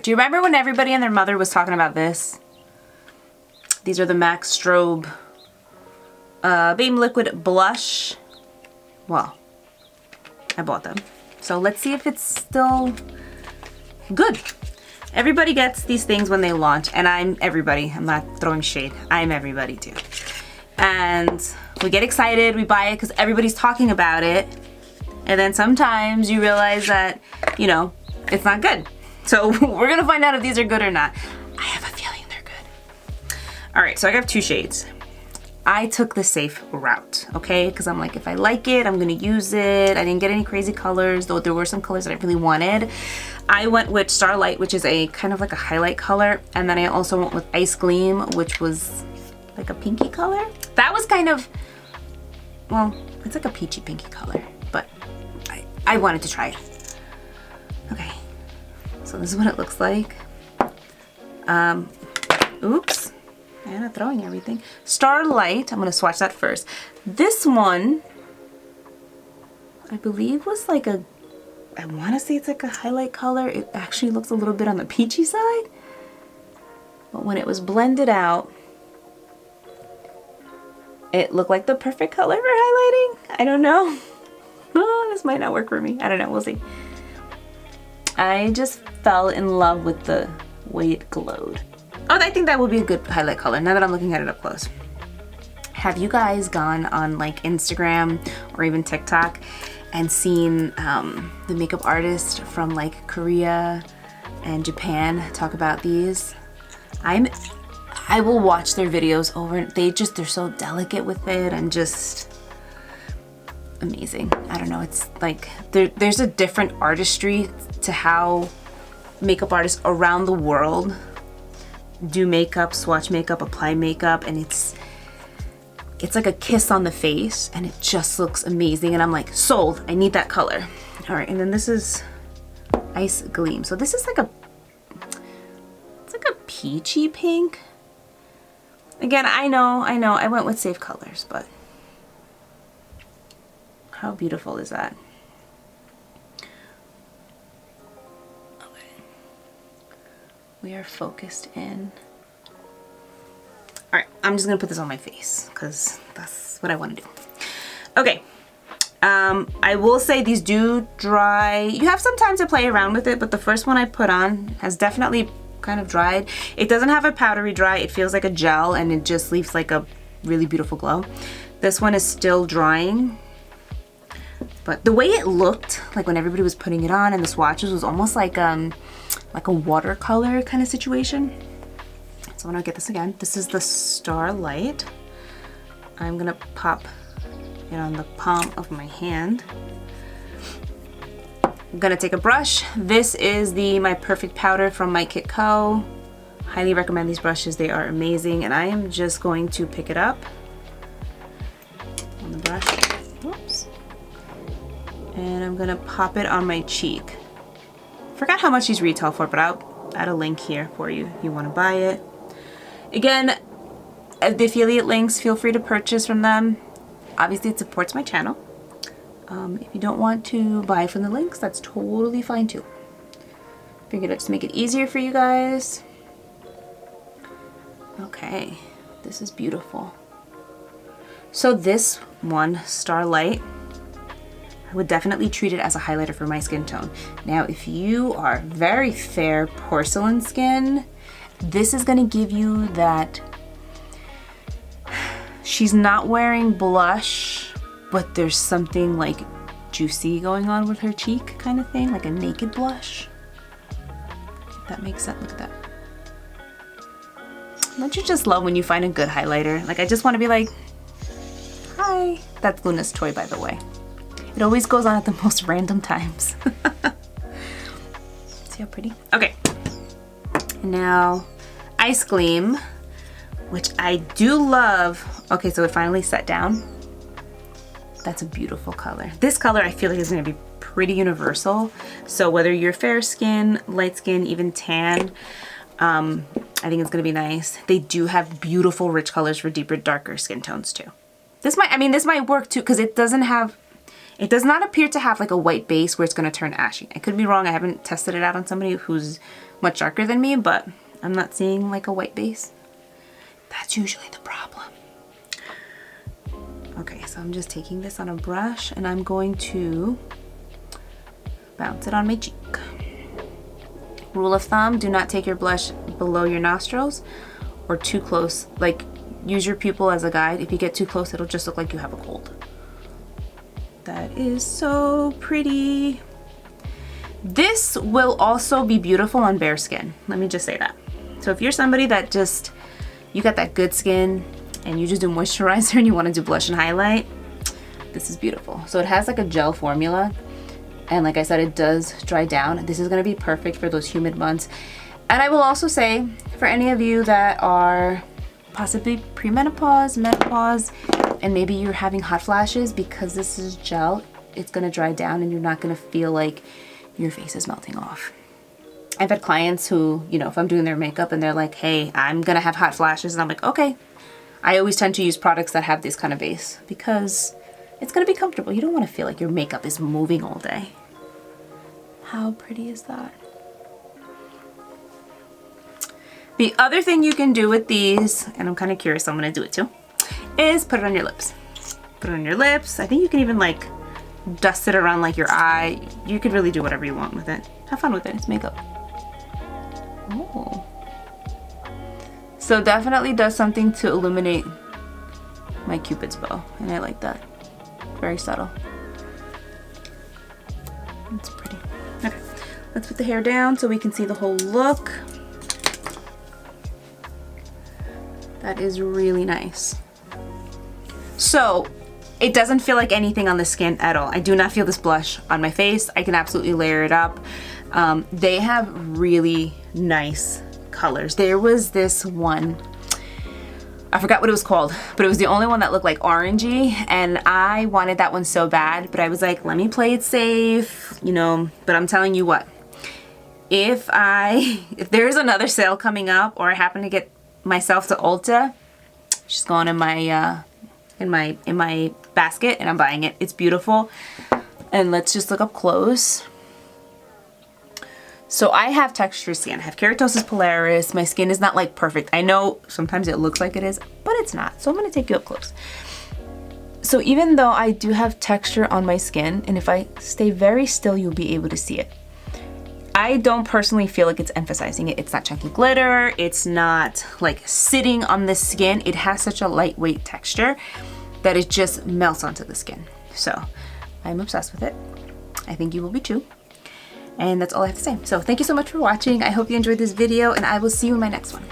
right, do you remember when everybody and their mother was talking about this? These are the MAC Strobe Beam Liquid Blush. Well, I bought them. So let's see if it's still good. Everybody gets these things when they launch, and I'm everybody. I'm not throwing shade. I'm everybody too. And we get excited, we buy it because everybody's talking about it. And then sometimes you realize that, you know, it's not good. So we're gonna find out if these are good or not. I have a feeling they're good. All right, so I have 2 shades. I took the safe route, okay? Because I'm like, if I like it, I'm gonna use it. I didn't get any crazy colors, though there were some colors that I really wanted. I went with Starlite, which is a kind of like a highlight color. And then I also went with Ice Gleam, which was like a pinky color. That was kind of, well, it's like a peachy pinky color, but I wanted to try it. Okay, so this is what it looks like. Oops. And I'm throwing everything. Starlite, I'm gonna swatch that first. This one, I believe was like a, I wanna say it's like a highlight color. It actually looks a little bit on the peachy side. But when it was blended out, it looked like the perfect color for highlighting. I don't know. Oh, this might not work for me. I don't know, we'll see. I just fell in love with the way it glowed. Oh, I think that would be a good highlight color now that I'm looking at it up close. Have you guys gone on like Instagram or even TikTok and seen the makeup artist from like Korea and Japan talk about these? I will watch their videos over. They're so delicate with it and just amazing. I don't know, it's like there's a different artistry to how makeup artists around the world do makeup, swatch makeup, apply makeup, and it's like a kiss on the face and it just looks amazing, and I'm like, sold, I need that color. All right, and then this is Ice Gleam. So this is like it's like a peachy pink. Again, I know, I went with safe colors, but how beautiful is that? We are focused in. All right, I'm just gonna put this on my face because that's what I want to do. Okay, I will say these do dry. You have some time to play around with it, but the first one I put on has definitely kind of dried. It doesn't have a powdery dry. It feels like a gel and it just leaves like a really beautiful glow. This one is still drying, but the way it looked, like when everybody was putting it on and the swatches, was almost like a watercolor kind of situation. So I'm gonna get this again. This is the Starlite. I'm gonna pop it on the palm of my hand. I'm gonna take a brush. This is the My Perfect Powder from My Kit Co. Highly recommend these brushes. They are amazing. And I am just going to pick it up on the brush. Whoops. And I'm gonna pop it on my cheek. Forgot how much these retail for, but I'll add a link here for you if you want to buy it. Again, the affiliate links, feel free to purchase from them. Obviously, it supports my channel. If you don't want to buy from the links, that's totally fine too. Figured I'd just make it easier for you guys. Okay, this is beautiful. So this one, Starlite, I would definitely treat it as a highlighter for my skin tone. Now, if you are very fair porcelain skin, this is gonna give you that, she's not wearing blush, but there's something like juicy going on with her cheek kind of thing, like a naked blush. If that makes sense, look at that. Don't you just love when you find a good highlighter? Like, I just wanna be like, hi. That's Luna's toy, by the way. It always goes on at the most random times. See how pretty? Okay. Now, Ice Gleam, which I do love. Okay, so it finally set down. That's a beautiful color. This color I feel like is gonna be pretty universal. So whether you're fair skin, light skin, even tan, I think it's gonna be nice. They do have beautiful rich colors for deeper, darker skin tones too. This might work too, because it does not appear to have like a white base where it's gonna turn ashy. I could be wrong, I haven't tested it out on somebody who's much darker than me, but I'm not seeing like a white base. That's usually the problem. Okay, so I'm just taking this on a brush and I'm going to bounce it on my cheek. Rule of thumb, do not take your blush below your nostrils or too close. Like, use your pupil as a guide. If you get too close, it'll just look like you have a cold. That is so pretty. This will also be beautiful on bare skin. Let me just say that. So if you're somebody that just, you got that good skin and you just do moisturizer and you want to do blush and highlight, this is beautiful. So it has like a gel formula. And like I said, it does dry down. This is gonna be perfect for those humid months. And I will also say, for any of you that are possibly premenopause, menopause, and maybe you're having hot flashes, because this is gel, it's gonna dry down and you're not gonna feel like your face is melting off. I've had clients who, you know, if I'm doing their makeup and they're like, hey, I'm gonna have hot flashes, and I'm like, okay. I always tend to use products that have this kind of base because it's gonna be comfortable. You don't wanna feel like your makeup is moving all day. How pretty is that? The other thing you can do with these, and I'm kind of curious, so I'm gonna do it too, is put it on your lips. Put it on your lips. I think you can even like dust it around like your eye. You could really do whatever you want with it. Have fun with it, it's makeup. Oh. So definitely does something to illuminate my Cupid's bow, and I like that. Very subtle. It's pretty. Okay, let's put the hair down so we can see the whole look. That is really nice. So it doesn't feel like anything on the skin at all. I do not feel this blush on my face. I can absolutely layer it up. They have really nice colors. There was this one, I forgot what it was called, but it was the only one that looked like orangey, and I wanted that one so bad, but I was like, let me play it safe, you know. But I'm telling you what, if there's another sale coming up, or I happen to get myself to Ulta, she's going in my in my basket and I'm buying it. It's beautiful. And let's just look up close. So I have texture skin. I have keratosis pilaris. My skin is not like perfect. I know sometimes it looks like it is, but it's not. So I'm gonna take you up close. So even though I do have texture on my skin, and if I stay very still, you'll be able to see it. I don't personally feel like it's emphasizing it. It's not chunky glitter. It's not like sitting on the skin. It has such a lightweight texture that it just melts onto the skin. So I'm obsessed with it. I think you will be too. And that's all I have to say. So thank you so much for watching. I hope you enjoyed this video, and I will see you in my next one.